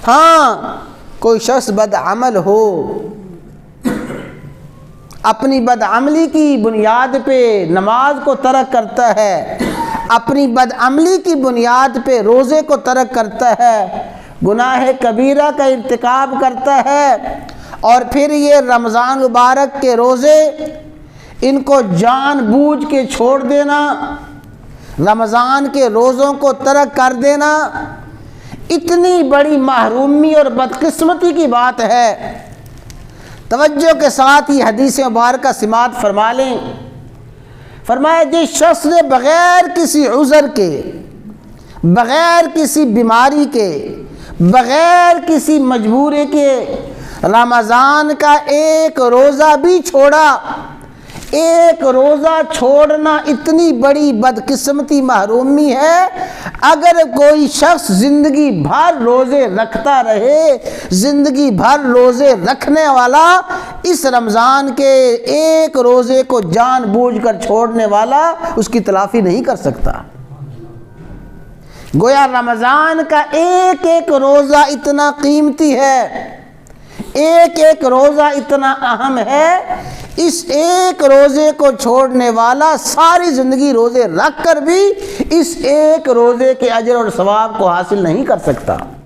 ہاں کوئی شخص بدعمل ہو، اپنی بدعملی کی بنیاد پہ نماز کو ترک کرتا ہے، اپنی بدعملی کی بنیاد پہ روزے کو ترک کرتا ہے، گناہ کبیرہ کا ارتکاب کرتا ہے، اور پھر یہ رمضان مبارک کے روزے ان کو جان بوجھ کے چھوڑ دینا، رمضان کے روزوں کو ترک کر دینا، اتنی بڑی محرومی اور بدقسمتی کی بات ہے۔ توجہ کے ساتھ یہ حدیث مبارکہ سماعت فرما لیں۔ فرمایا جس شخص نے بغیر کسی عذر کے، بغیر کسی بیماری کے، بغیر کسی مجبوری کے رمضان کا ایک روزہ بھی چھوڑا، ایک روزہ چھوڑنا اتنی بڑی بدقسمتی محرومی ہے۔ اگر کوئی شخص زندگی بھر روزے رکھتا رہے، زندگی بھر روزے رکھنے والا، اس رمضان کے ایک روزے کو جان بوجھ کر چھوڑنے والا اس کی تلافی نہیں کر سکتا۔ گویا رمضان کا ایک ایک روزہ اتنا قیمتی ہے، ایک ایک روزہ اتنا اہم ہے، اس ایک روزے کو چھوڑنے والا ساری زندگی روزے رکھ کر بھی اس ایک روزے کے اجر اور ثواب کو حاصل نہیں کر سکتا۔